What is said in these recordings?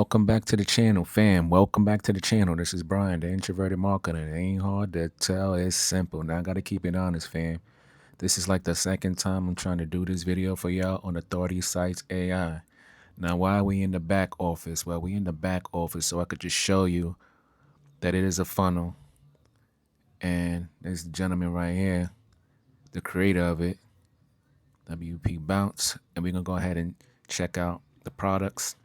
Welcome back to the channel, fam. Welcome back to the channel. This is Brian, the introverted marketer. It ain't hard to tell. It's simple. Now, I got to keep it honest, fam. This is like the second time I'm trying to do this video for y'all on AuthoritySites AI. Now, why are we in the back office? Well, we in the back office so I could just show you that it is a funnel. And this gentleman right here, the creator of it, WP Bounce. And we're going to go ahead and check out the products.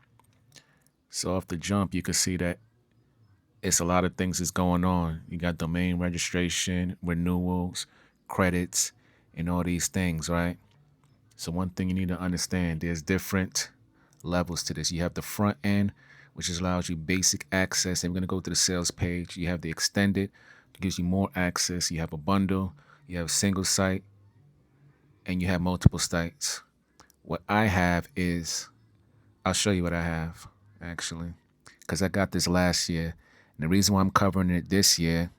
So off the jump, you can see that it's a lot of things that's going on. You got domain registration, renewals, credits, and all these things, right? So one thing you need to understand, there's different levels to this. You have the front end, which allows you basic access. And we're going to go to the sales page. You have the extended, it gives you more access. You have a bundle, you have a single site, and you have multiple sites. What I have is, I'll show you what I have, actually, because I got this last year. And the reason why I'm covering it this year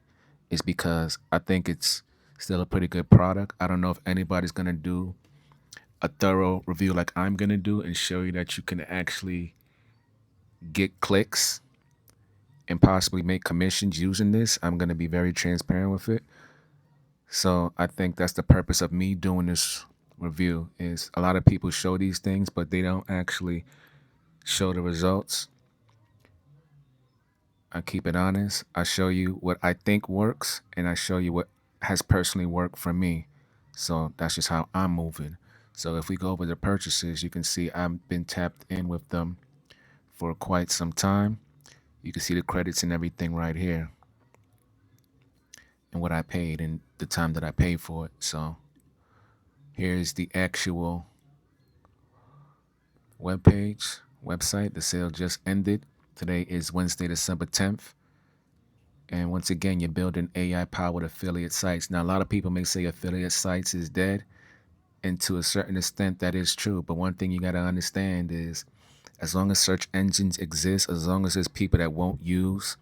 is because I think it's still a pretty good product. I don't know if anybody's going to do a thorough review like I'm going to do and show you that you can actually get clicks and possibly make commissions using this. I'm going to be very transparent with it. So I think that's the purpose of me doing this review. Is a lot of people show these things, but they don't actually show the results. I keep it honest. I show you what I think works, and I show you what has personally worked for me. So that's just how I'm moving. So if we go over the purchases, you can see I've been tapped in with them for quite some time. You can see the credits and everything right here, and what I paid and the time that I paid for it. So here's the actual website. The sale just ended. Today is Wednesday, December 10th. And once again, you're building AI-powered affiliate sites. Now, a lot of people may say affiliate sites is dead. And to a certain extent, that is true. But one thing you got to understand is, as long as search engines exist, as long as there's people that won't use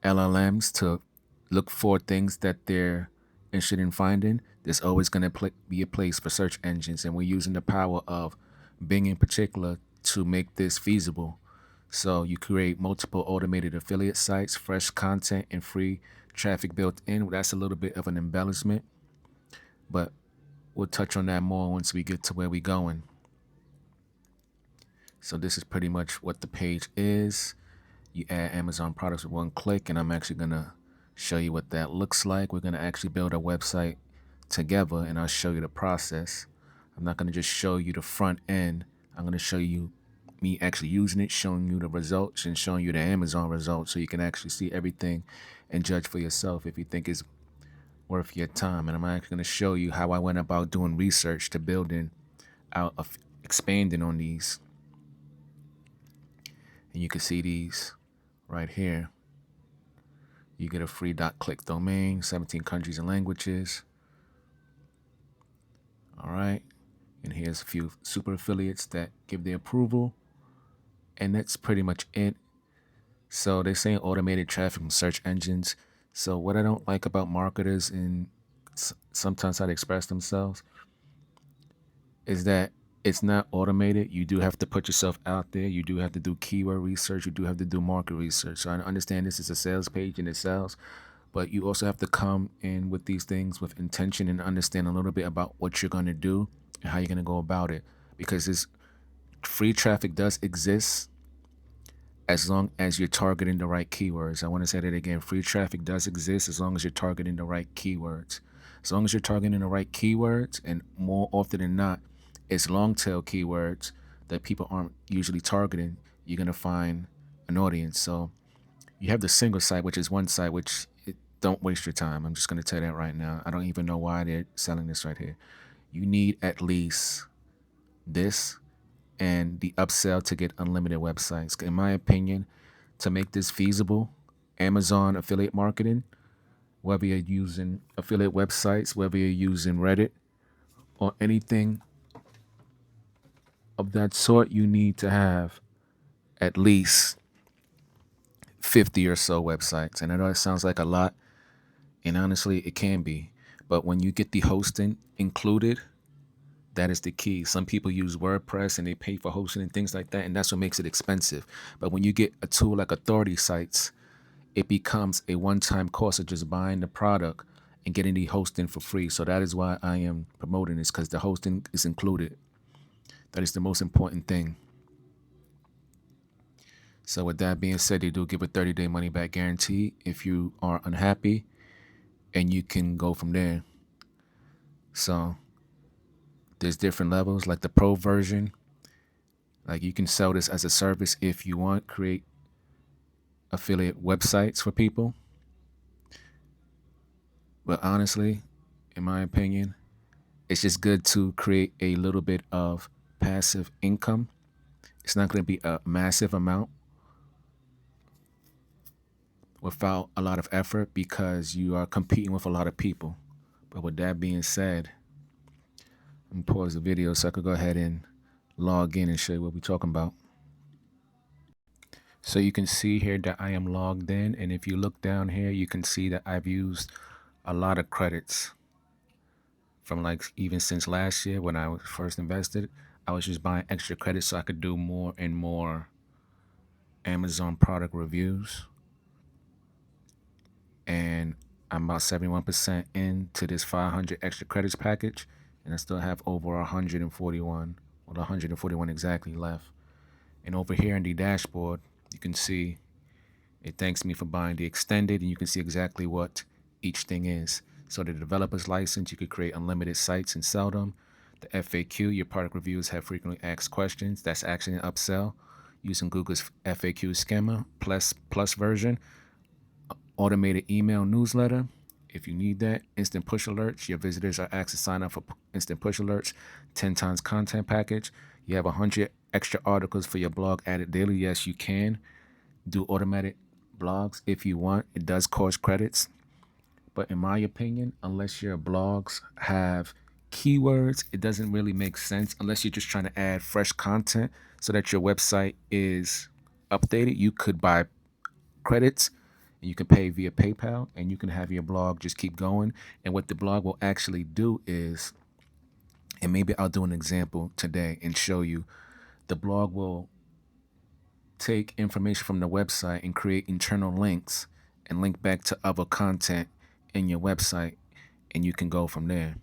LLMs to look for things that they're interested in finding, there's always going to be a place for search engines. And we're using the power of Bing in particular to make this feasible. So you create multiple automated affiliate sites, fresh content, and free traffic built in. That's a little bit of an embellishment, but we'll touch on that more once we get to where we're going. So this is pretty much what the page is. You add Amazon products with one click, and I'm actually going to show you what that looks like. We're going to actually build a website together, and I'll show you the process. I'm not going to just show you the front end. I'm going to show you me actually using it, showing you the results, and showing you the Amazon results, so you can actually see everything and judge for yourself if you think it's worth your time. And I'm actually going to show you how I went about doing research to building out, expanding on these. And you can see these right here. You get a free .click domain, 17 countries and languages. All right. And here's a few super affiliates that give their approval. And that's pretty much it. So they're saying automated traffic from search engines. So what I don't like about marketers and sometimes how they express themselves is that it's not automated. You do have to put yourself out there. You do have to do keyword research. You do have to do market research. So I understand this is a sales page and it sells, but you also have to come in with these things with intention and understand a little bit about what you're going to do and how you're going to go about it. Because this free traffic does exist as long as you're targeting the right keywords. I want to say that again. Free traffic does exist as long as you're targeting the right keywords. As long as you're targeting the right keywords, and more often than not, it's long tail keywords that people aren't usually targeting, you're going to find an audience. So you have the single site, which is one site, which don't waste your time. I'm just going to tell you that right now. I don't even know why they're selling this right here. You need at least this and the upsell to get unlimited websites. In my opinion, to make this feasible, Amazon affiliate marketing, whether you're using affiliate websites, whether you're using Reddit or anything of that sort, you need to have at least 50 or so websites. And I know it sounds like a lot, and honestly, it can be. But when you get the hosting included, That is the key. Some people use WordPress and they pay for hosting and things like that, and that's what makes it expensive. But when you get a tool like Authority Sites, it becomes a one-time cost of just buying the product and getting the hosting for free. So that is why I am promoting this, because the hosting is included. That is the most important thing. So with that being said, they do give a 30-day money back guarantee if you are unhappy, and you can go from there. So there's different levels, like the pro version. Like you can sell this as a service if you want, create affiliate websites for people. But honestly, in my opinion, it's just good to create a little bit of passive income. It's not going to be a massive amount without a lot of effort because you are competing with a lot of people. But with that being said, I'm going to pause the video so I could go ahead and log in and show you what we're talking about. So you can see here that I am logged in, and if you look down here, you can see that I've used a lot of credits from like even since last year when I was first invested. I was just buying extra credits so I could do more and more Amazon product reviews. And I'm about 71% into this 500 extra credits package, and I still have over 141, well, 141 exactly left. And over here in the dashboard, you can see it thanks me for buying the extended, and you can see exactly what each thing is. So the developer's license, you could create unlimited sites and sell them. The FAQ, your product reviews have frequently asked questions. That's actually an upsell using Google's FAQ schema plus version. Automated email newsletter. If you need that, instant push alerts. Your visitors are asked to sign up for instant push alerts. 10 times content package. You have 100 extra articles for your blog added daily. Yes, you can do automatic blogs if you want. It does cost credits. But in my opinion, unless your blogs have keywords, it doesn't really make sense unless you're just trying to add fresh content so that your website is updated. You could buy credits and you can pay via PayPal, and you can have your blog just keep going. And what the blog will actually do is, and maybe I'll do an example today and show you, the blog will take information from the website and create internal links and link back to other content in your website, and you can go from there.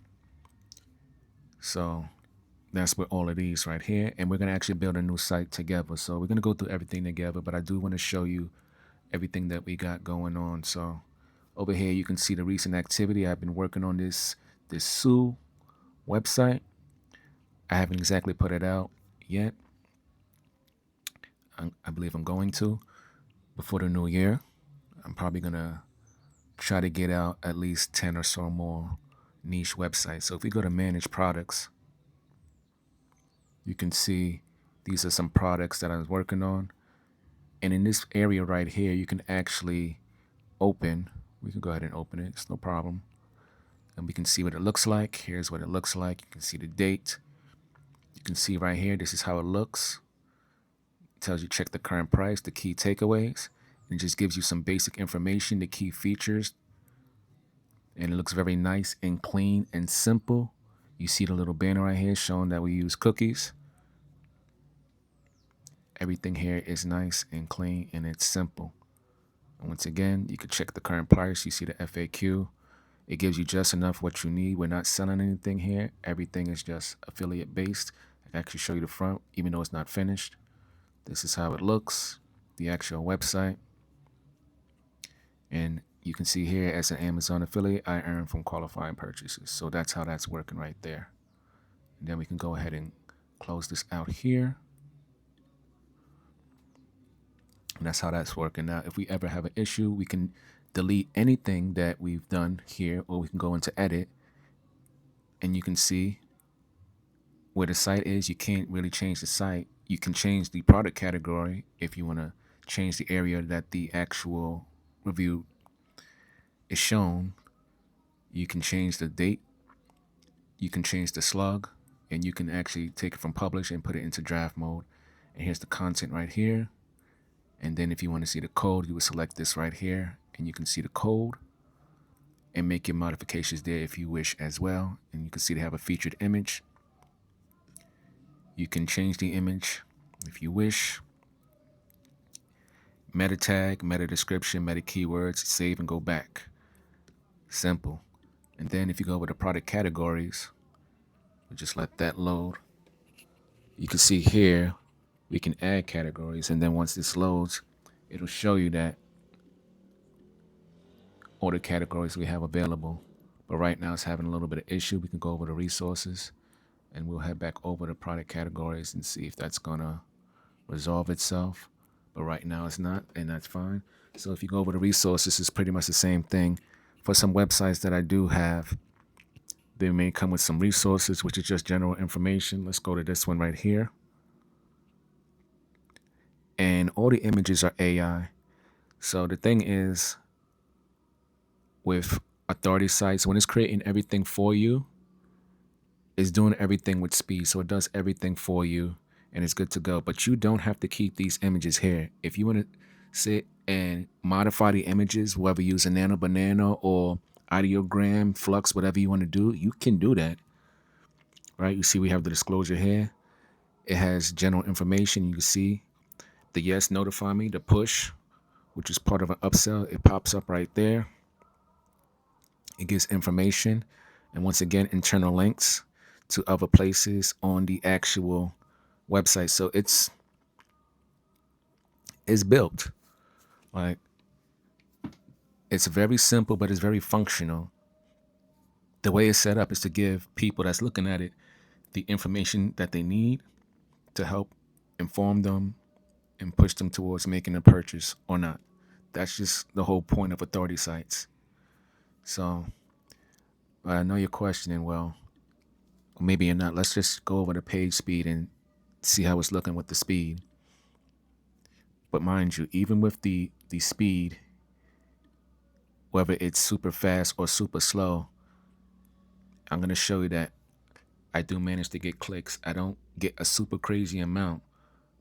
So that's with all of these right here, and we're going to actually build a new site together. So we're going to go through everything together, but I do want to show you everything that we got going on. So over here you can see the recent activity. I've been working on this sous website. I haven't exactly put it out yet. I believe I'm going to before the new year. I'm probably gonna try to get out at least 10 or so more niche websites. So if we go to manage products, you can see these are some products that I was working on. And in this area right here, you can actually open. We can go ahead and open it. It's no problem. And we can see what it looks like. Here's what it looks like. You can see the date. You can see right here, this is how it looks. It tells you check the current price, the key takeaways. And it just gives you some basic information, the key features. And it looks very nice and clean and simple. You see the little banner right here showing that we use cookies. Everything here is nice and clean and it's simple. And once again, you can check the current price. You see the FAQ. It gives you just enough what you need. We're not selling anything here. Everything is just affiliate based. I can actually show you the front, even though it's not finished. This is how it looks, the actual website. And you can see here, as an Amazon affiliate, I earn from qualifying purchases. So that's how that's working right there. And then we can go ahead and close this out here. And that's how that's working. Now, if we ever have an issue, we can delete anything that we've done here, or we can go into edit, and you can see where the site is. You can't really change the site. You can change the product category if you want to change the area that the actual review is shown. You can change the date. You can change the slug, and you can actually take it from publish and put it into draft mode. And here's the content right here. And then if you want to see the code, you would select this right here, and you can see the code and make your modifications there if you wish as well. And you can see they have a featured image. You can change the image if you wish. Meta tag, meta description, meta keywords, save and go back. Simple. And then if you go over to product categories, we just let that load. You can see here, we can add categories. And then once this loads, it'll show you that all the categories we have available. But right now it's having a little bit of issue. We can go over to resources and we'll head back over to product categories and see if that's gonna resolve itself. But right now it's not, and that's fine. So if you go over to resources, it's pretty much the same thing. For some websites that I do have, they may come with some resources, which is just general information. Let's go to this one right here. And all the images are AI. So the thing is, with Authority Sites, when it's creating everything for you, it's doing everything with speed. So it does everything for you and it's good to go. But you don't have to keep these images here. If you want to sit and modify the images, whether you use a Nano Banana or ideogram, flux, whatever you want to do, you can do that. Right? You see we have the disclosure here. It has general information. You can see the yes, notify me, the push, which is part of an upsell. It pops up right there. It gives information. And once again, internal links to other places on the actual website. So it's built. Like, it's very simple, but it's very functional. The way it's set up is to give people that's looking at it the information that they need to help inform them and push them towards making a purchase or not. That's just the whole point of Authority Sites. So I know you're questioning, well, maybe you're not. Let's just go over the page speed and see how it's looking with the speed. But mind you, even with the speed, whether it's super fast or super slow, I'm going to show you that I do manage to get clicks. I don't get a super crazy amount,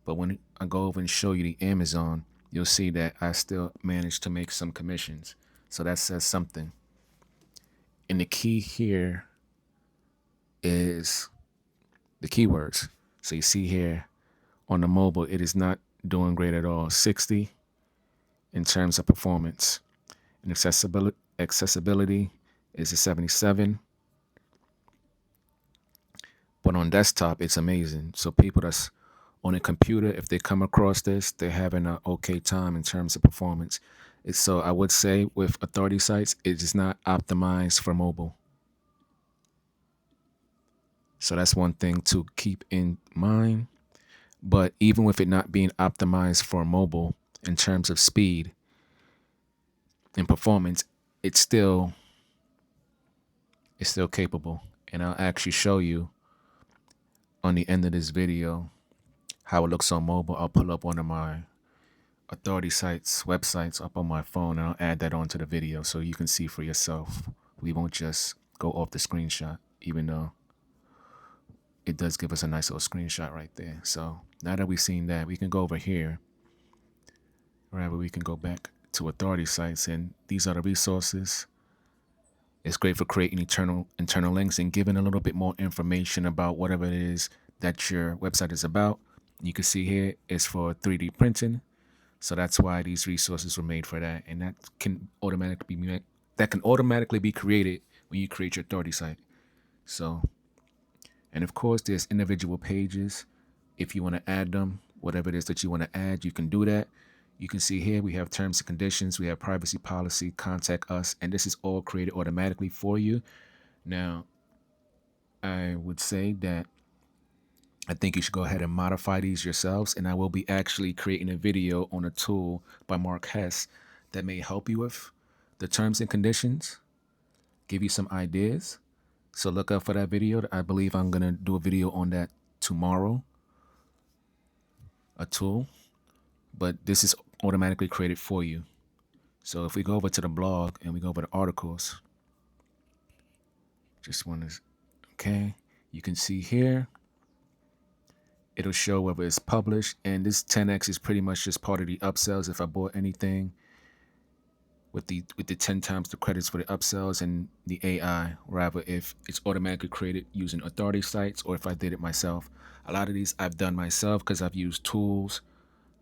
but when I go over and show you the Amazon, you'll see that I still manage to make some commissions. So that says something. And the key here is the keywords. So you see here on the mobile, it is not doing great at all. 60 in terms of performance. And accessibility is a 77. But on desktop, it's amazing. So people that's on a computer, if they come across this, they're having an okay time in terms of performance. So I would say with Authority Sites, it is not optimized for mobile. So that's one thing to keep in mind. But even with it not being optimized for mobile in terms of speed and performance, it's still capable. And I'll actually show you on the end of this video how it looks on mobile. I'll pull up one of my Authority Sites websites up on my phone and I'll add that onto the video so you can see for yourself. We won't just go off the screenshot, even though it does give us a nice little screenshot right there. So now that we've seen that, we can go over here, right, where we can go back to Authority Sites, and these are the resources. It's great for creating internal links and giving a little bit more information about whatever it is that your website is about. You can see here it's for 3D printing. So that's why these resources were made for that. And that can automatically be created when you create your Authority Site. So, and of course, there's individual pages. If you want to add them, whatever it is that you want to add, you can do that. You can see here we have terms and conditions, we have privacy policy, contact us, and this is all created automatically for you. Now, I would say that I think you should go ahead and modify these yourselves, and I will be actually creating a video on a tool by Mark Hess that may help you with the terms and conditions, give you some ideas. So look out for that video. I believe I'm going to do a video on that tomorrow, a tool, but this is automatically created for you. So if we go over to the blog and we go over to articles, okay, you can see here, it'll show whether it's published, and this 10x is pretty much just part of the upsells. If I bought anything, with the 10 times the credits for the upsells and the AI, rather if it's automatically created using authority sites or if I did it myself. A lot of these I've done myself because I've used tools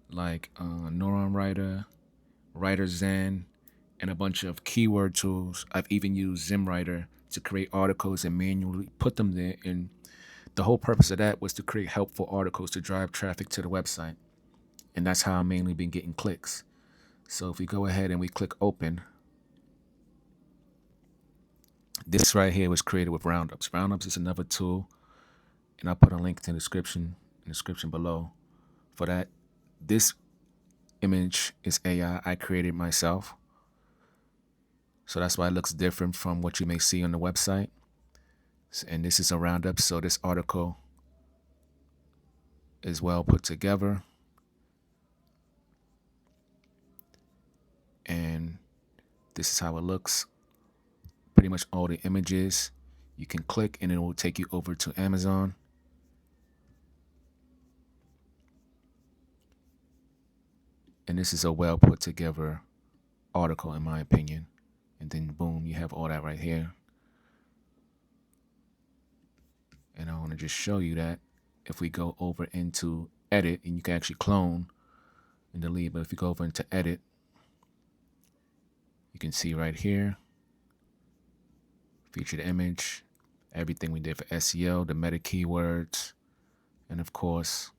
like Neuron Writer, Writer Zen, and a bunch of keyword tools. I've even used ZimWriter to create articles and manually put them there. And the whole purpose of that was to create helpful articles to drive traffic to the website. And that's how I've mainly been getting clicks. So if we go ahead and we click open, this right here was created with Roundups. Roundups is another tool, and I'll put a link to the description below for that. This image is AI. I created myself. So that's why it looks different from what you may see on the website. And this is a Roundup. So this article is well put together. And this is how it looks. Pretty much all the images. You can click and it will take you over to Amazon. And this is a well put together article in my opinion. And then boom, you have all that right here. And I want to just show you that if we go over into edit, and you can actually clone and delete, but if you go over into edit, you can see right here, featured image, everything we did for SEO, the meta keywords, and of course,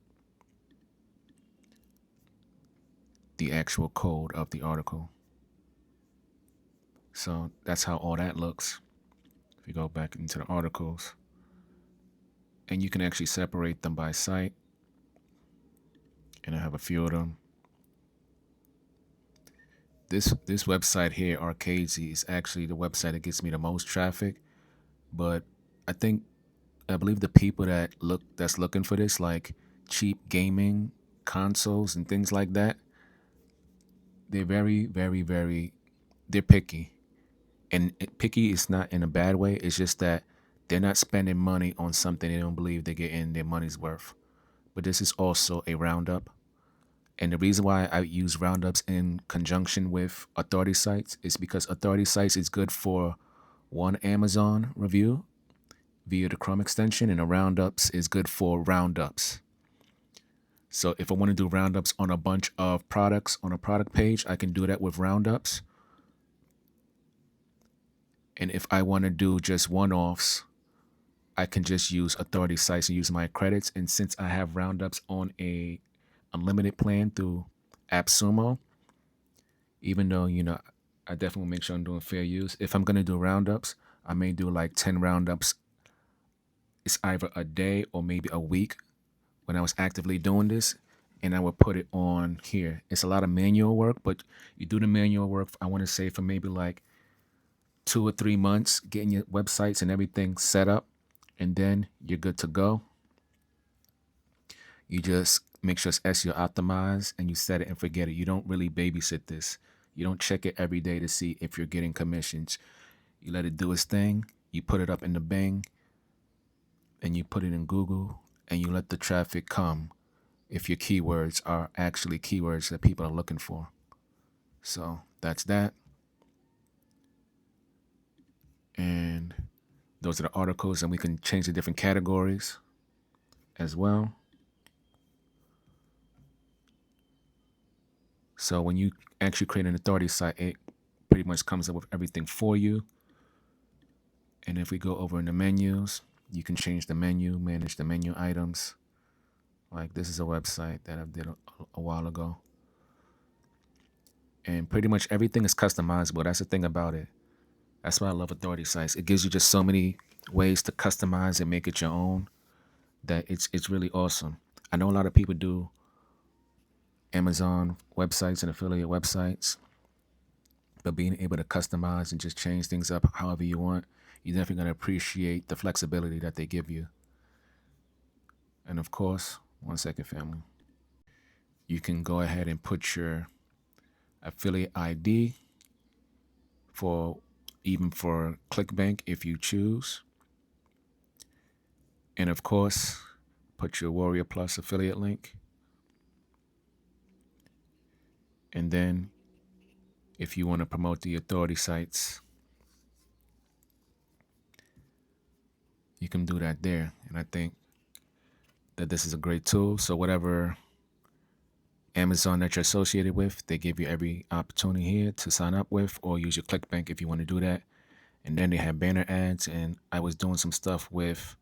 the actual code of the article. So that's how all that looks. If you go back into the articles, and you can actually separate them by site, and I have a few of them. This website here, Arcadesy, is actually the website that gets me the most traffic. But I believe the people that's looking for this, like cheap gaming consoles and things like that, they're very, very, very, they're picky. And picky is not in a bad way. It's just that they're not spending money on something they don't believe they're getting their money's worth. But this is also a roundup. And the reason why I use roundups in conjunction with authority sites is because authority sites is good for one Amazon review via the Chrome extension, and a roundups is good for roundups. So if I want to do roundups on a bunch of products on a product page, I can do that with roundups. And if I want to do just one-offs, I can just use authority sites and use my credits. And since I have roundups on a unlimited plan through AppSumo, even though, I definitely make sure I'm doing fair use. If I'm going to do roundups, I may do like 10 roundups. It's either a day or maybe a week when I was actively doing this, and I would put it on here. It's a lot of manual work, but you do the manual work, I want to say for maybe like 2 or 3 months, getting your websites and everything set up, and then you're good to go. You just make sure it's SEO optimized and you set it and forget it. You don't really babysit this. You don't check it every day to see if you're getting commissions. You let it do its thing. You put it up in the Bing and you put it in Google and you let the traffic come if your keywords are actually keywords that people are looking for. So that's that. And those are the articles, and we can change the different categories as well. So when you actually create an authority site, it pretty much comes up with everything for you. And if we go over in the menus, you can change the menu, manage the menu items. Like this is a website that I did a while ago. And pretty much everything is customizable. That's the thing about it. That's why I love authority sites. It gives you just so many ways to customize and make it your own that it's really awesome. I know a lot of people do Amazon websites and affiliate websites, but being able to customize and just change things up however you want, you're definitely going to appreciate the flexibility that they give you. And of course, one second, family, you can go ahead and put your affiliate ID for ClickBank if you choose. And of course, put your Warrior Plus affiliate link. And then if you want to promote the authority sites, you can do that there. And I think that this is a great tool. So whatever Amazon that you're associated with, they give you every opportunity here to sign up with, or use your ClickBank if you want to do that. And then they have banner ads, and I was doing some stuff with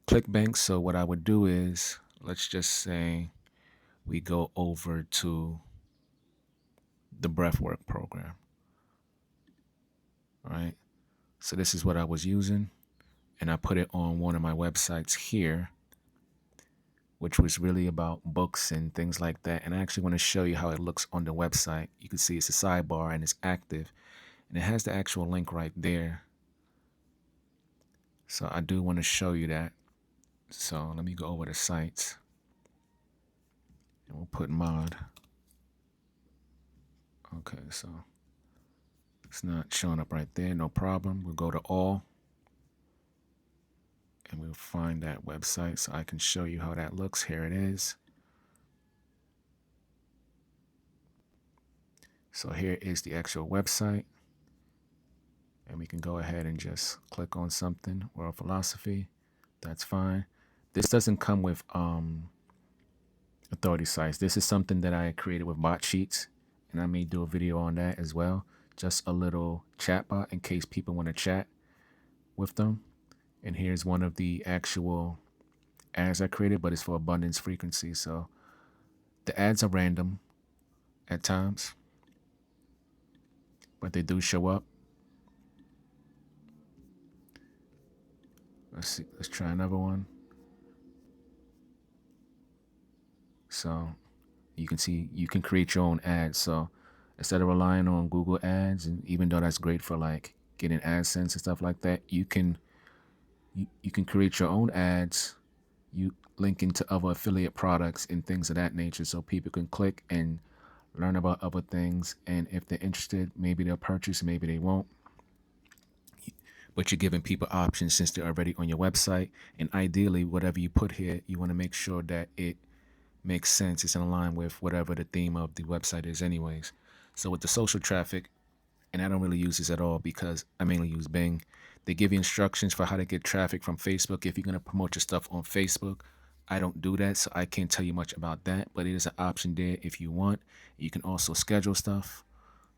ClickBank. So what I would do is, let's just say we go over to the breathwork program. All right. So this is what I was using, and I put it on one of my websites here, which was really about books and things like that. And I actually want to show you how it looks on the website. You can see it's a sidebar and it's active, and it has the actual link right there. So I do want to show you that. So let me go over to sites, and we'll put mod. Okay, so it's not showing up right there. No problem. We'll go to all, and we'll find that website so I can show you how that looks. Here it is. So here is the actual website, and we can go ahead and just click on something. World philosophy, that's fine. This doesn't come with authority sites. This is something that I created with bot sheets, and I may do a video on that as well. Just a little chat bot in case people want to chat with them. And here's one of the actual ads I created, but it's for abundance frequency. So the ads are random at times, but they do show up. Let's see. Let's try another one. So you can see you can create your own ads. So instead of relying on Google Ads, and even though that's great for like getting AdSense and stuff like that, you can create your own ads. You link into other affiliate products and things of that nature, so people can click and learn about other things. And if they're interested, maybe they'll purchase, maybe they won't. But you're giving people options since they're already on your website. And ideally, whatever you put here, you want to make sure that it makes sense. It's in line with whatever the theme of the website is anyways. So with the social traffic, and I don't really use this at all because I mainly use Bing, they give you instructions for how to get traffic from Facebook. If you're going to promote your stuff on Facebook, I don't do that, so I can't tell you much about that, but it is an option there if you want. You can also schedule stuff,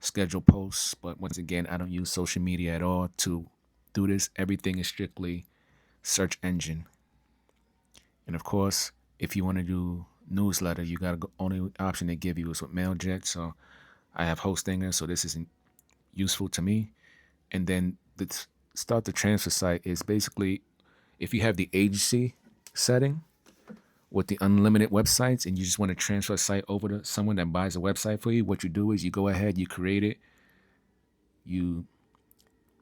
schedule posts, but once again, I don't use social media at all to do this. Everything is strictly search engine. And of course, if you want to do newsletter, you got to go, only option they give you is with MailJet. So I have Hostinger, so this isn't useful to me. And then the start the transfer site is basically if you have the agency setting with the unlimited websites and you just want to transfer a site over to someone that buys a website for you, what you do is you go ahead, you create it, you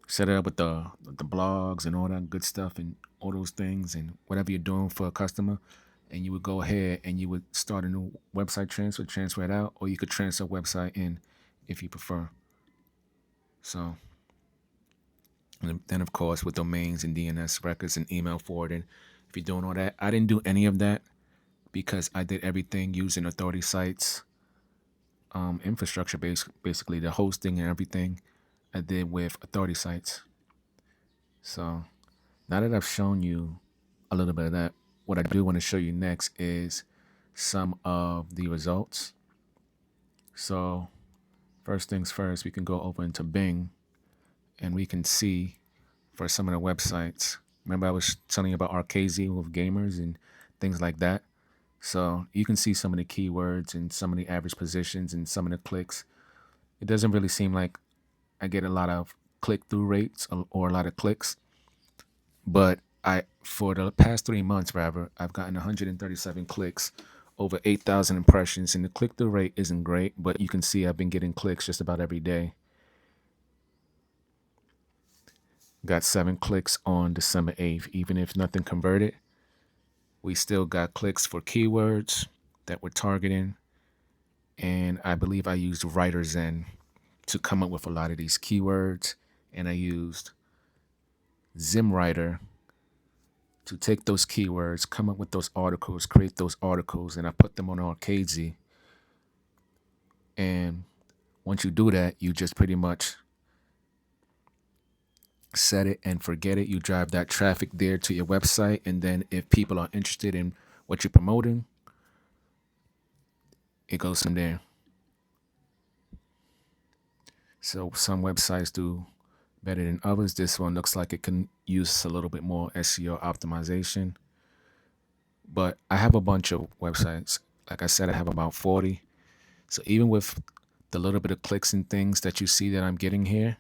set it up with the blogs and all that good stuff and all those things and whatever you're doing for a customer, and you would go ahead and you would start a new website transfer it out, or you could transfer a website in if you prefer. So and then of course with domains and DNS records and email forwarding, if you're doing all that, I didn't do any of that because I did everything using Authority Sites infrastructure, basically the hosting and everything I did with Authority Sites. So now that I've shown you a little bit of that, what I do want to show you next is some of the results. So first things first, we can go over into Bing and we can see for some of the websites. Remember I was telling you about Arcasi with gamers and things like that. So you can see some of the keywords and some of the average positions and some of the clicks. It doesn't really seem like I get a lot of click-through rates or a lot of clicks, but for the past 3 months, rather, I've gotten 137 clicks, over 8,000 impressions, and the click-through rate isn't great, but you can see I've been getting clicks just about every day. Got 7 clicks on December 8th. Even if nothing converted, we still got clicks for keywords that we're targeting. And I believe I used WriterZen to come up with a lot of these keywords. And I used ZimWriter to take those keywords, come up with those articles, create those articles, and I put them on Arcasi. And Once you do that, you just pretty much set it and forget it. You drive that traffic there to your website, and then if people are interested in what you're promoting, it goes from there. So some websites do better than others. This one looks like it can use a little bit more SEO optimization. But I have a bunch of websites. Like I said, I have about 40. So even with the little bit of clicks and things that you see that I'm getting here,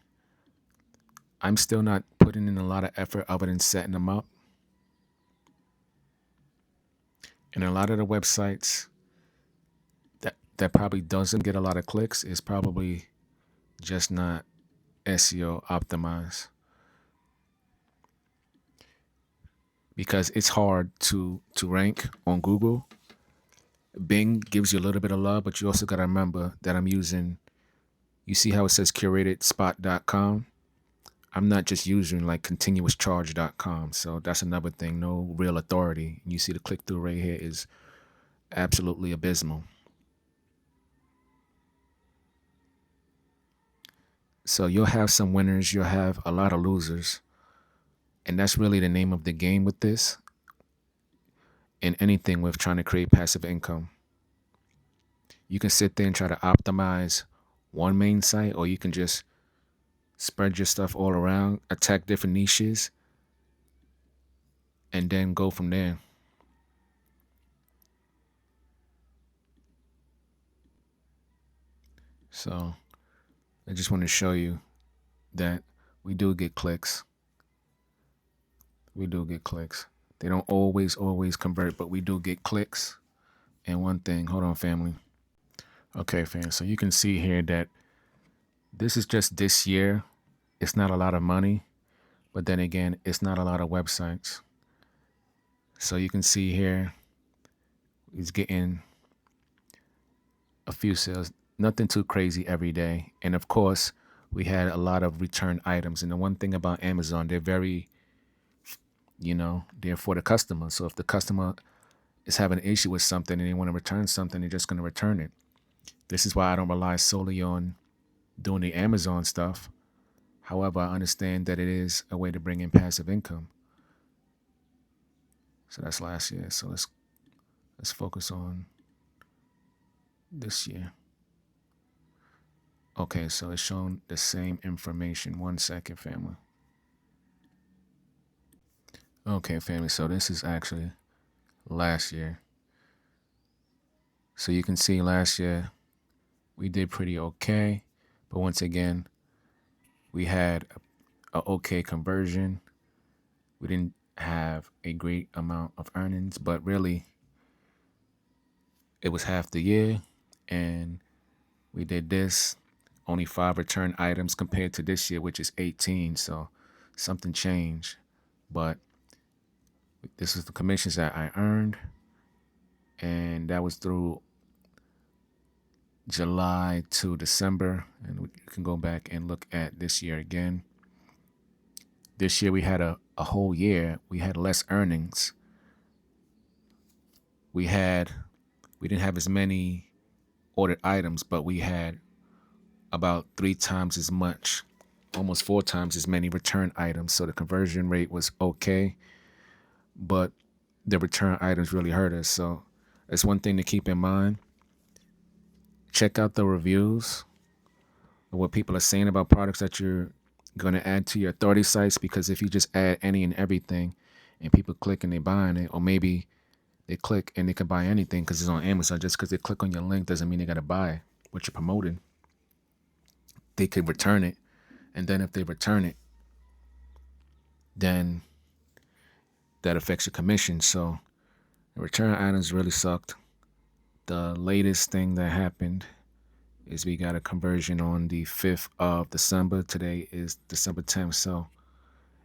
I'm still not putting in a lot of effort other than setting them up. And a lot of the websites that probably doesn't get a lot of clicks is probably just not SEO optimized, because it's hard to rank on Google. Bing gives you a little bit of love, but you also got to remember that I'm using, you see how it says curatedspot.com? I'm not just using like continuouscharge.com. So that's another thing, no real authority. You see the click through rate here is absolutely abysmal. So you'll have some winners, you'll have a lot of losers. And that's really the name of the game with this and anything with trying to create passive income. You can sit there and try to optimize one main site, or you can just spread your stuff all around, attack different niches, and then go from there. So I just want to show you that we do get clicks. We do get clicks. They don't always convert, but we do get clicks. And one thing, hold on, family. Okay, fam. So you can see here that this is just this year. It's not a lot of money, but then again, it's not a lot of websites. So you can see here, he's getting a few sales, nothing too crazy every day. And of course, we had a lot of return items. And the one thing about Amazon, they're very, they're for the customer. So if the customer is having an issue with something and they want to return something, they're just going to return it. This is why I don't rely solely on doing the Amazon stuff. However, I understand that it is a way to bring in passive income. So that's last year. So let's focus on this year. Okay, so it's showing the same information. 1 second, family. Okay, family. So this is actually last year. So you can see last year we did pretty okay, but once again, we had a okay conversion. We didn't have a great amount of earnings, but really it was half the year, and we did this, only 5 return items compared to this year, which is 18. So something changed, but this is the commissions that I earned, and that was through July to December. And we can go back and look at this year again. This year we had a whole year. We had less earnings. We didn't have as many ordered items, but we had about 3 times as much, almost 4 times as many return items. So the conversion rate was okay, but the return items really hurt us. So it's one thing to keep in mind. Check out the reviews of what people are saying about products that you're going to add to your authority sites, because if you just add any and everything and people click and they're buying it, or maybe they click and they can buy anything because it's on Amazon, just because they click on your link doesn't mean they got to buy what you're promoting. They could return it, and then if they return it, then that affects your commission. So the return items really sucked. The latest thing that happened is we got a conversion on the 5th of December. Today is December 10th, so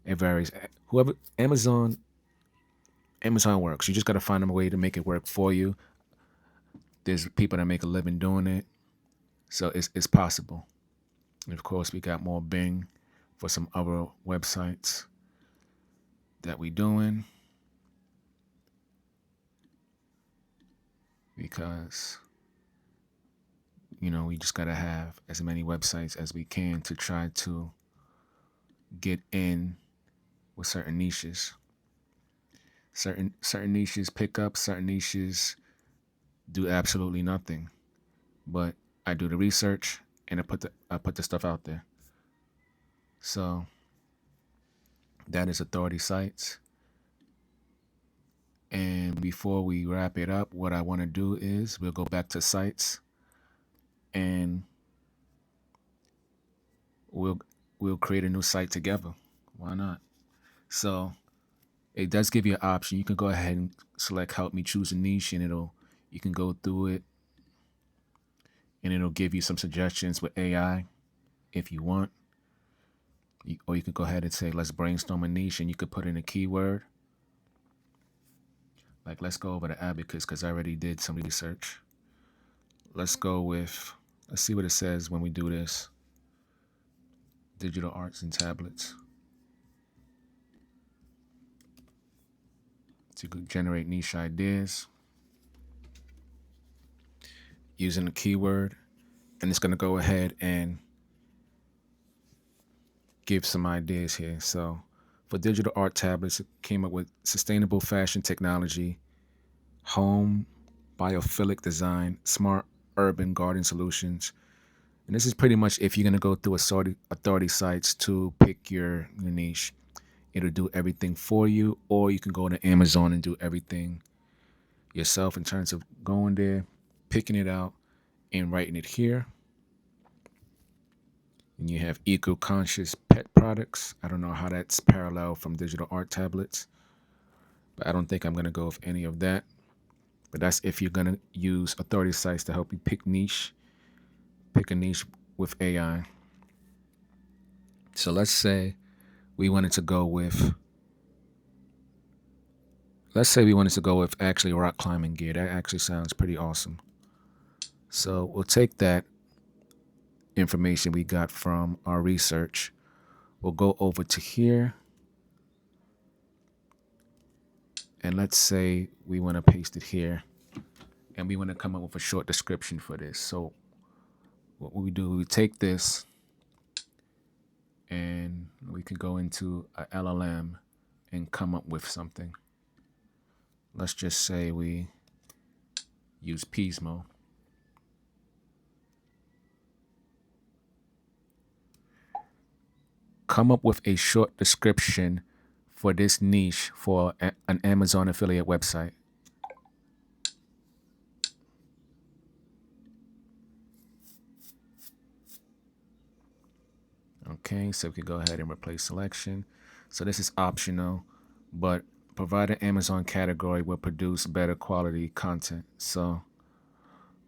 it varies. Whoever Amazon works. You just got to find a way to make it work for you. There's people that make a living doing it, so it's possible. And of course, we got more Bing for some other websites that we doing, because we just got to have as many websites as we can to try to get in with certain niches. Certain niches pick up, certain niches do absolutely nothing. But I do the research and I put the stuff out there. So that is Authority Sites. And before we wrap it up, what I want to do is we'll go back to sites and we'll we'll create a new site together. Why not? So it does give you an option. You can go ahead and select help me choose a niche, and you can go through it and it'll give you some suggestions with AI if you want. Or you can go ahead and say, let's brainstorm a niche, and you could put in a keyword. Like, let's go over to abacus because I already did some research. Let's see what it says when we do this. Digital arts and tablets. So you could generate niche ideas using the keyword, and it's going to go ahead and give some ideas here. So for digital art tablets, it came up with sustainable fashion technology, home biophilic design, smart urban garden solutions. And this is pretty much if you're going to go through authority sites to pick your niche. It'll do everything for you, or you can go to Amazon and do everything yourself in terms of going there, picking it out, and writing it here. And you have eco-conscious pet products. I don't know how that's parallel from digital art tablets, but I don't think I'm going to go with any of that. But that's if you're going to use authority sites to help you pick a niche with AI. So let's say we wanted to go with actually rock climbing gear. That actually sounds pretty awesome. So we'll take that information we got from our research. We'll go over to here. And let's say we want to paste it here. And we want to come up with a short description for this. So what we do, we take this and we can go into a LLM and come up with something. Let's just say we use Pismo. Come up with a short description for this niche for an Amazon affiliate website. Okay, so we can go ahead and replace selection. So this is optional, but provide an Amazon category will produce better quality content. So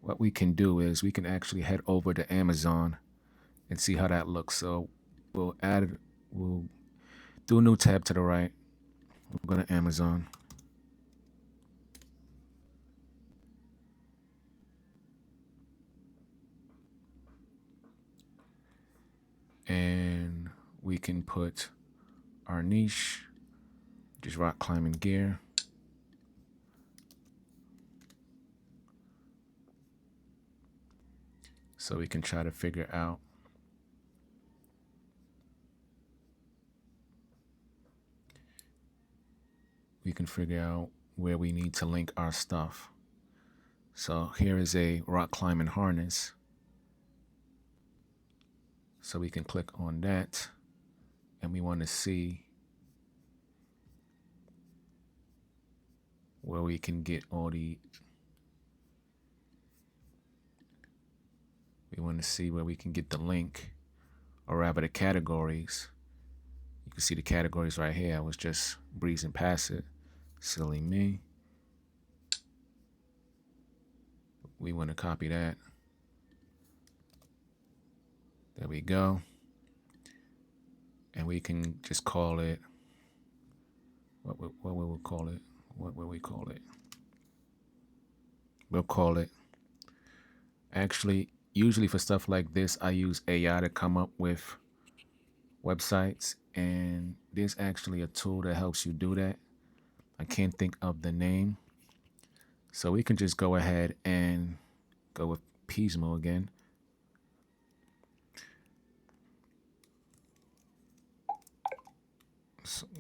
what we can do is we can actually head over to Amazon and see how that looks. So we'll do a new tab to the right. We'll go to Amazon. And we can put our niche, just rock climbing gear. So we can try to figure out where we need to link our stuff. So here is a rock climbing harness. So we can click on that, and we want to see where we can get we want to see where we can get the link, or rather the categories. You can see the categories right here. I was just breezing past it. Silly me. We want to copy that. There we go. And we can just call it, what will we call it? What will we call it? We'll call it, actually, usually for stuff like this, I use AI to come up with websites. And there's actually a tool that helps you do that. I can't think of the name. So we can just go ahead and go with Pismo again.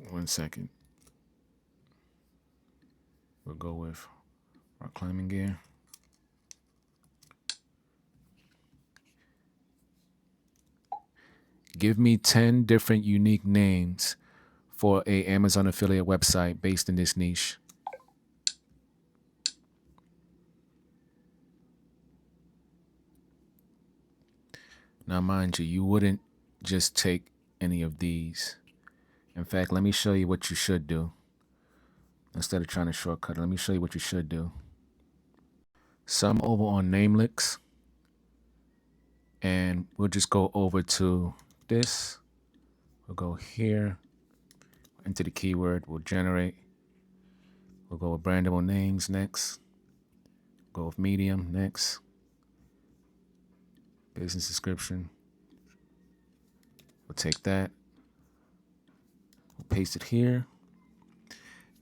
1 second. We'll go with our climbing gear. Give me 10 different unique names for a Amazon affiliate website based in this niche. Now, mind you, you wouldn't just take any of these. In fact, let me show you what you should do. Instead of trying to shortcut it, let me show you what you should do. So I'm over on Namelicks, and we'll just go over to this. We'll go here, into the keyword, we'll generate. We'll go with brandable names next. Go with medium next. Business description. We'll take that. We'll paste it here.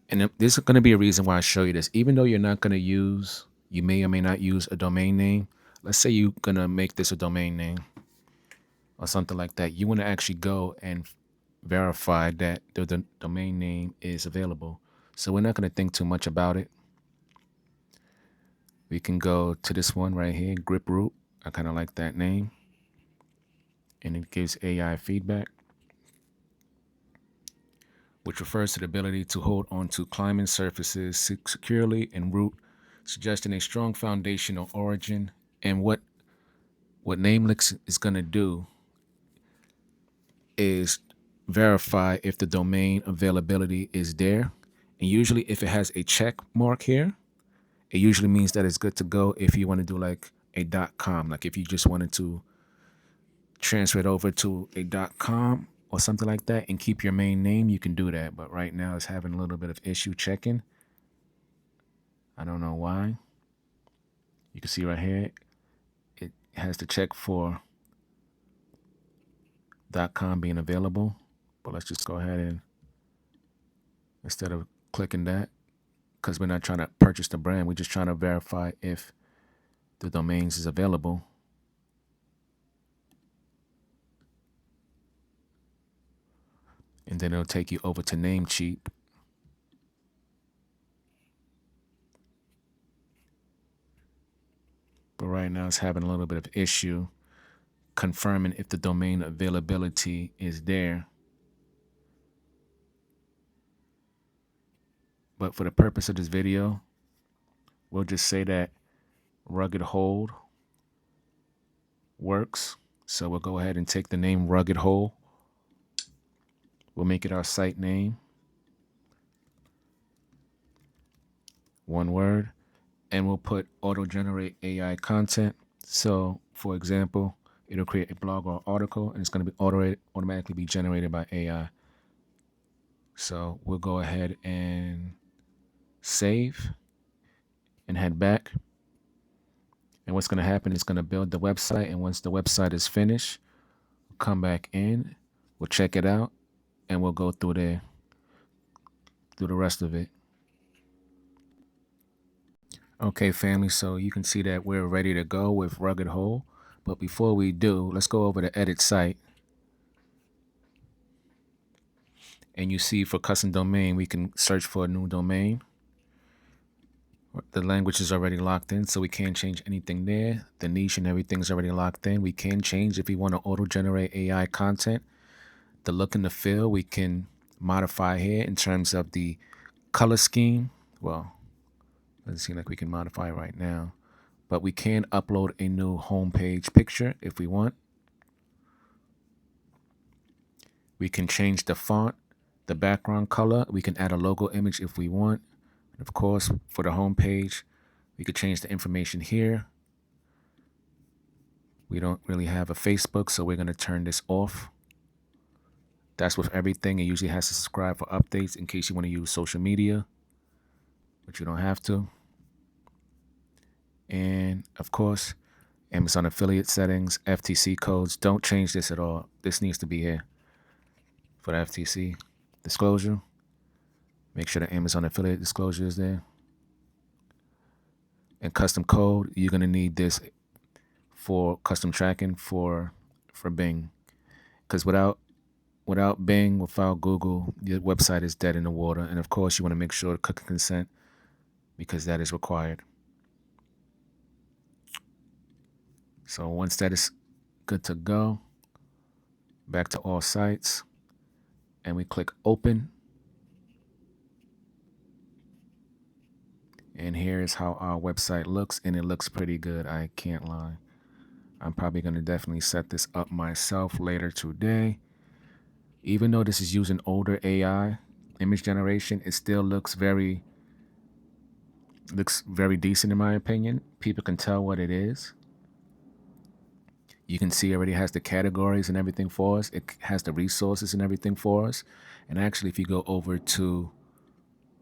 And this is going to be a reason why I show you this. Even though you're not going to use, you may or may not use a domain name. Let's say you're going to make this a domain name or something like that. You want to actually go and verify that the domain name is available. So we're not going to think too much about it. We can go to this one right here, Griproot. I kind of like that name. And it gives AI feedback, which refers to the ability to hold onto climbing surfaces securely en route, suggesting a strong foundational origin. And what Namelicks is going to do is verify if the domain availability is there. And usually if it has a check mark here, it usually means that it's good to go if you want to do like a .com. Like if you just wanted to transfer it over to a .com or something like that and keep your main name, you can do that. But right now it's having a little bit of issue checking. I don't know why. You can see right here, it has to check for .com being available. But let's just go ahead and, instead of clicking that, because we're not trying to purchase the brand, we're just trying to verify if the domains is available. And then it'll take you over to Namecheap. But right now it's having a little bit of issue confirming if the domain availability is there. But for the purpose of this video, we'll just say that Rugged Hold works. So we'll go ahead and take the name Rugged Hold. We'll make it our site name. One word. And we'll put auto-generate AI content. So for example, it'll create a blog or article and it's going to be automatically be generated by AI. So we'll go ahead and save and head back. And what's going to happen is going to build the website. And once the website is finished, we'll come back in, we'll check it out, and we'll go through the rest of it. Okay, family, so you can see that we're ready to go with Rugged Hold. But before we do, let's go over to Edit Site. And you see for custom domain, we can search for a new domain. The language is already locked in, so we can't change anything there. The niche and everything's already locked in. We can change if we want to auto-generate AI content. The look and the feel, we can modify here in terms of the color scheme. Well, doesn't seem like we can modify right now, but we can upload a new homepage picture if we want. We can change the font, the background color. We can add a logo image if we want. And of course, for the homepage, we could change the information here. We don't really have a Facebook, so we're going to turn this off. That's with everything. It usually has to subscribe for updates in case you want to use social media, but you don't have to. And of course, Amazon affiliate settings, FTC codes. Don't change this at all. This needs to be here for the FTC disclosure. Make sure the Amazon affiliate disclosure is there. And custom code, you're going to need this for custom tracking for Bing. Because without Without Bing, without Google, your website is dead in the water. And of course, you want to make sure to click consent because that is required. So once that is good to go, back to all sites, and we click open. And here's how our website looks, and it looks pretty good. I can't lie. I'm probably going to definitely set this up myself later today. Even though this is using older AI image generation, it still looks very decent in my opinion. People can tell what it is. You can see it already has the categories and everything for us. It has the resources and everything for us. And actually, if you go over to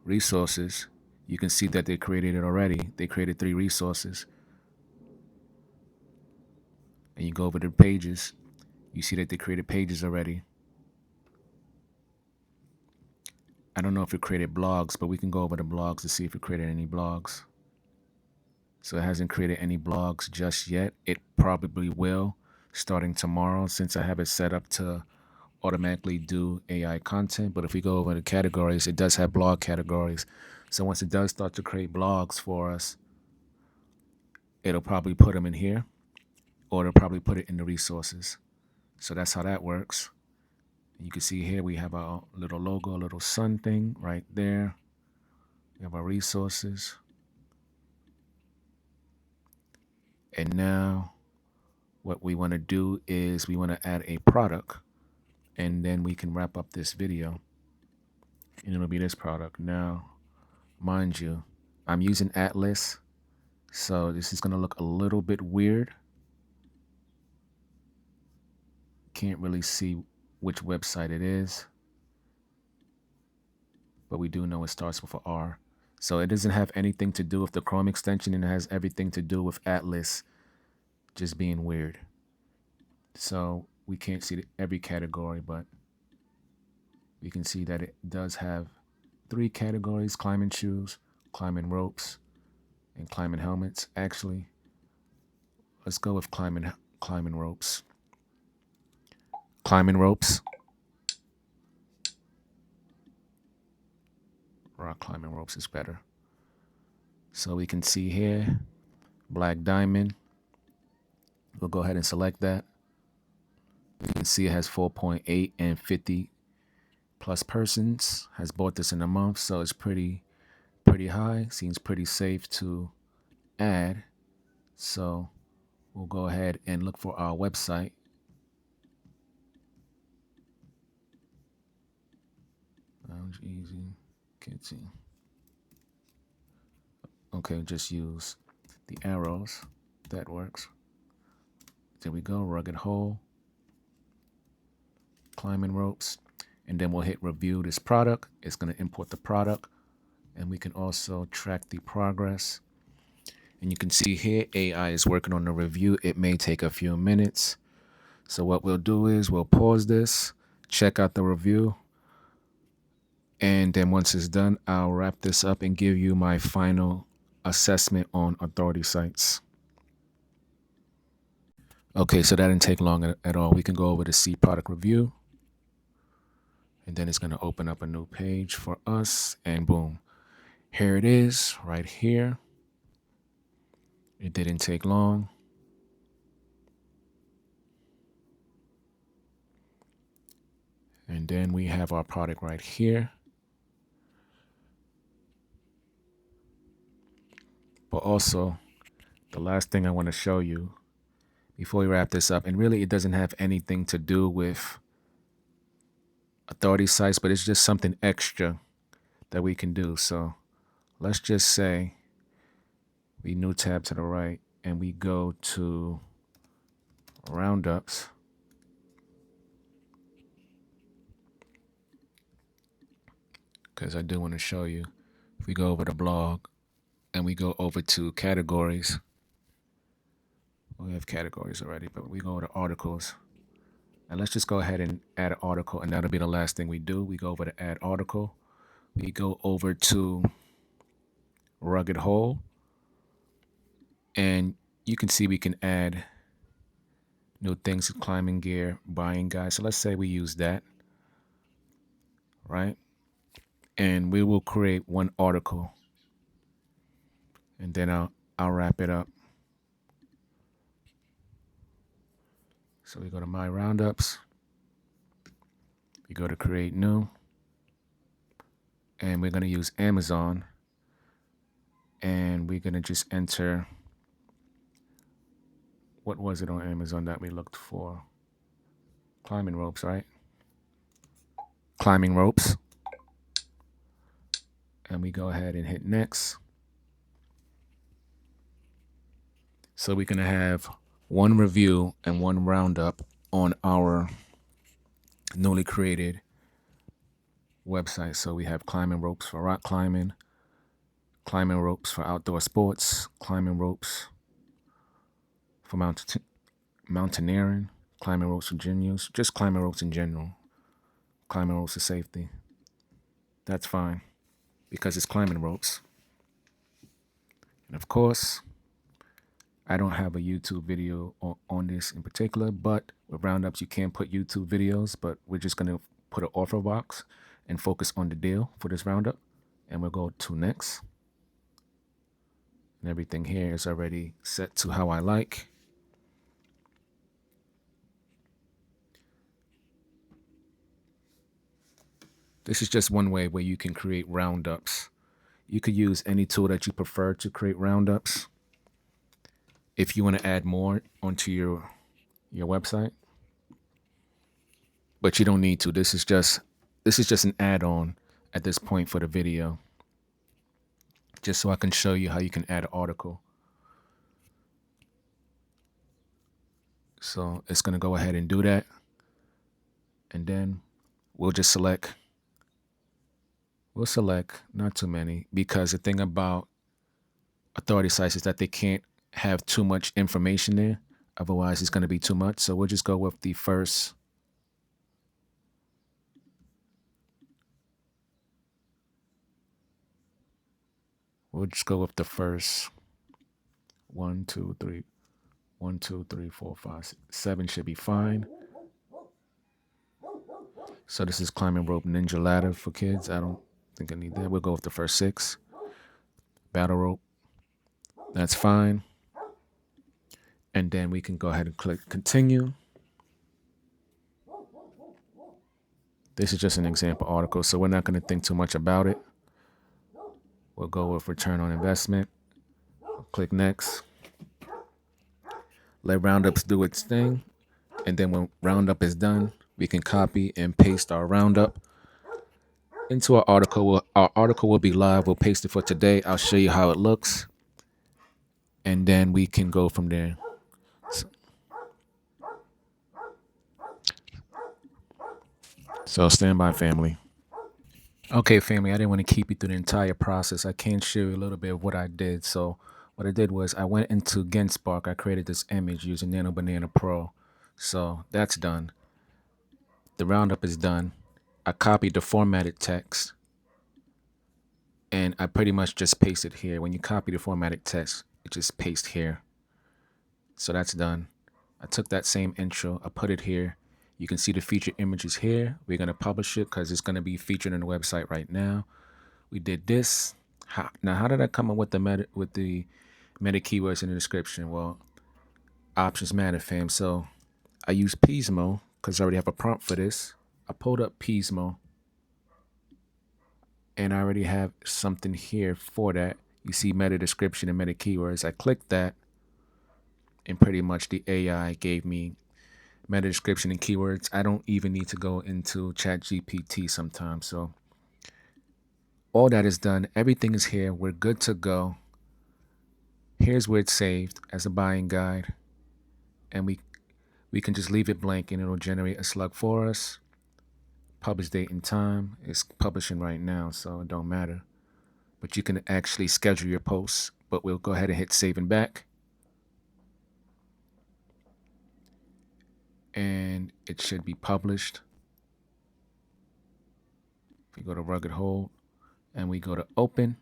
resources, you can see that they created it already. They created 3 resources. And you go over to pages, you see that they created pages already. I don't know if it created blogs, but we can go over the blogs to see if it created any blogs. So it hasn't created any blogs just yet. It probably will starting tomorrow since I have it set up to automatically do AI content. But if we go over the categories, it does have blog categories. So once it does start to create blogs for us, it'll probably put them in here, or it'll probably put it in the resources. So that's how that works. You can see here we have our little logo, a little sun thing right there. We have our resources. And now what we want to do is we want to add a product, and then we can wrap up this video, and it'll be this product. Now, mind you, I'm using Atlas, so this is going to look a little bit weird. Can't really see which website it is, but we do know it starts with an R. So it doesn't have anything to do with the Chrome extension, and it has everything to do with Atlas just being weird. So we can't see every category, but we can see that it does have 3 categories: climbing shoes, climbing ropes, and climbing helmets. Actually, let's go with climbing ropes. Climbing ropes. Rock climbing ropes is better. So we can see here, black diamond. We'll go ahead and select that. You can see it has 4.8 and 50 plus persons has bought this in a month, so it's pretty high. Seems pretty safe to add. So we'll go ahead and look for our website. Lounge easy, can't see. Okay, just use the arrows. That works. There we go, rugged hole, climbing ropes, and then we'll hit review this product. It's going to import the product, and we can also track the progress. And you can see here, AI is working on the review. It may take a few minutes. So what we'll do is we'll pause this, check out the review, and then once it's done, I'll wrap this up and give you my final assessment on Authority Sites. Okay, so that didn't take long at all. We can go over to see product review, and then it's going to open up a new page for us, and boom, here it is right here. It didn't take long. And then we have our product right here. But also, the last thing I want to show you before we wrap this up, and really it doesn't have anything to do with Authority Sites, but it's just something extra that we can do. So let's just say we new tab to the right and we go to Roundups. Because I do want to show you. If we go over to blog and we go over to categories, we have categories already, but we go to articles. And let's just go ahead and add an article, and that'll be the last thing we do. We go over to add article. We go over to rugged hole, and you can see we can add new things, climbing gear, buying guide. So let's say we use that. right? And we will create one article, and then I'll wrap it up. So we go to My Roundups, we go to Create New, and we're going to use Amazon, and we're going to just enter, what was it on Amazon that we looked for? Climbing ropes, right? Climbing ropes. And we go ahead and hit next. So we're going to have one review and one roundup on our newly created website. So we have climbing ropes for rock climbing, climbing ropes for outdoor sports, climbing ropes for mountaineering, climbing ropes for gym use, just climbing ropes in general, climbing ropes for safety. That's fine because it's climbing ropes. And of course, I don't have a YouTube video on this in particular, but with Roundups, you can put YouTube videos, but we're just going to put an offer box and focus on the deal for this Roundup. And we'll go to next. And everything here is already set to how I like. This is just one way where you can create Roundups. You could use any tool that you prefer to create Roundups. If you want to add more onto your website, but you don't need to. This is just an add-on at this point for the video, just so I can show you how you can add an article. So it's going to go ahead and do that. And then we'll select not too many, because the thing about authority sites is that they can't have too much information there. Otherwise, it's going to be too much. So we'll just go with the first. We'll just go with the first 1, 2, 3, 1, 2, 3, 4, 5, 7 should be fine. So this is climbing rope ninja ladder for kids. I don't think I need that. We'll go with the first 6. Battle rope. That's fine. And then we can go ahead and click continue. This is just an example article, so we're not going to think too much about it. We'll go with return on investment. Click next. Let Roundups do its thing. And then when Roundup is done, we can copy and paste our Roundup into our article. Our article will be live. We'll paste it for today. I'll show you how it looks. And then we can go from there. So stand by, family. Okay, family, I didn't want to keep you through the entire process. I can show you a little bit of what I did. So what I did was I went into GenSpark. I created this image using Nano Banana Pro. So that's done. The Roundup is done. I copied the formatted text, and I pretty much just pasted here. When you copy the formatted text, it just paste here. So that's done. I took that same intro, I put it here. You can see the featured images here. We're going to publish it because it's going to be featured on the website right now. We did this. Now, how did I come up with the meta keywords in the description? Well, options matter, fam. So I use Pismo because I already have a prompt for this. I pulled up Pismo, and I already have something here for that. You see meta description and meta keywords. I clicked that, and pretty much the AI gave me meta description and keywords. I don't even need to go into ChatGPT sometimes. So all that is done. Everything is here. We're good to go. Here's where it's saved as a buying guide. And we can just leave it blank and it'll generate a slug for us. Publish date and time. It's publishing right now, so it don't matter. But you can actually schedule your posts. But we'll go ahead and hit save and back. And it should be published. If we go to Rugged Hold and we go to open,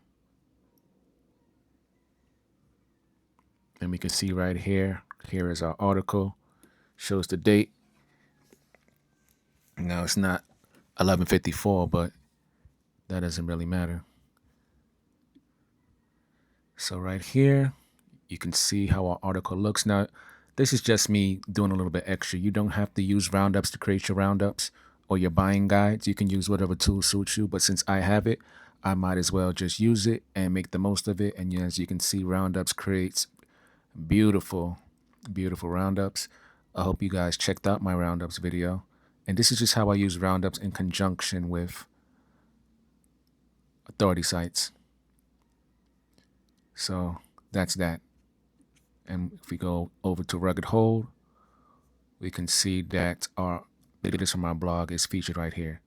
and we can see right here, here is our article, shows the date. Now it's not 11:54, but that doesn't really matter. So right here, you can see how our article looks. Now, this is just me doing a little bit extra. You don't have to use Roundups to create your Roundups or your buying guides. You can use whatever tool suits you. But since I have it, I might as well just use it and make the most of it. And as you can see, Roundups creates beautiful, beautiful Roundups. I hope you guys checked out my Roundups video. And this is just how I use Roundups in conjunction with authority sites. So that's that. And if we go over to Rugged Hold, we can see that our videos from our blog is featured right here.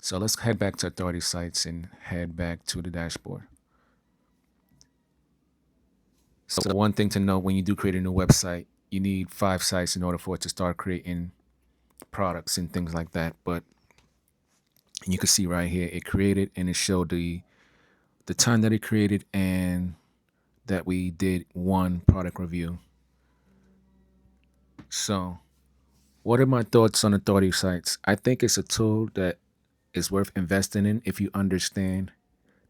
So let's head back to authority sites and head back to the dashboard. So one thing to know when you do create a new website, you need 5 sites in order for it to start creating products and things like that. But you can see right here, it created and it showed the time that it created and that we did 1 product review. So what are my thoughts on authority sites? I think it's a tool that is worth investing in if you understand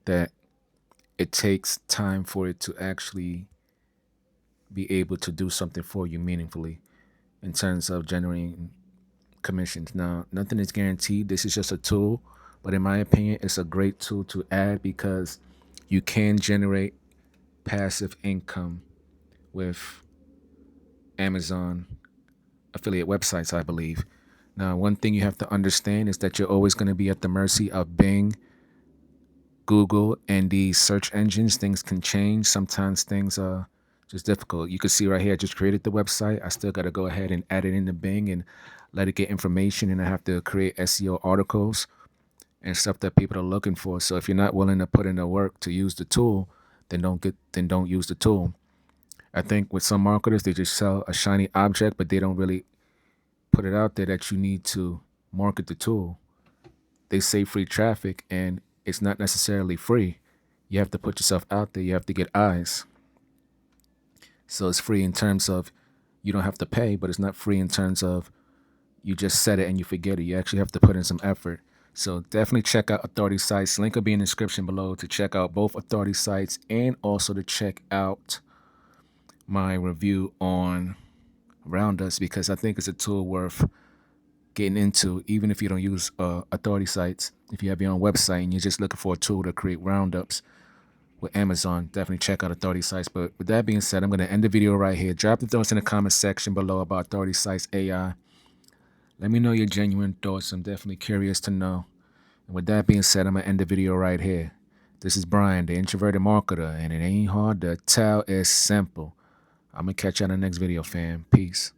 that it takes time for it to actually be able to do something for you meaningfully in terms of generating commissions. Now, nothing is guaranteed. This is just a tool, but in my opinion, it's a great tool to add because you can generate passive income with Amazon affiliate websites, I believe. Now, one thing you have to understand is that you're always going to be at the mercy of Bing, Google, and these search engines. Things can change. Sometimes things are just difficult. You can see right here, I just created the website. I still got to go ahead and add it into Bing and let it get information. And I have to create SEO articles and stuff that people are looking for. So if you're not willing to put in the work to use the tool, then don't use the tool. I think with some marketers, they just sell a shiny object, but they don't really put it out there that you need to market the tool. They say free traffic, and it's not necessarily free. You have to put yourself out there. You have to get eyes. So it's free in terms of you don't have to pay, but it's not free in terms of you just set it and you forget it. You actually have to put in some effort. So definitely check out authority sites. Link will be in the description below to check out both authority sites and also to check out my review on Roundups because I think it's a tool worth getting into, even if you don't use authority sites. If you have your own website and you're just looking for a tool to create Roundups with Amazon, definitely check out authority sites. But with that being said, I'm going to end the video right here. Drop the thoughts in the comment section below about authority sites AI. Let me know your genuine thoughts. I'm definitely curious to know. And with that being said, I'm going to end the video right here. This is Brian, the introverted marketer, and it ain't hard to tell, it's simple. I'm going to catch you on the next video, fam. Peace.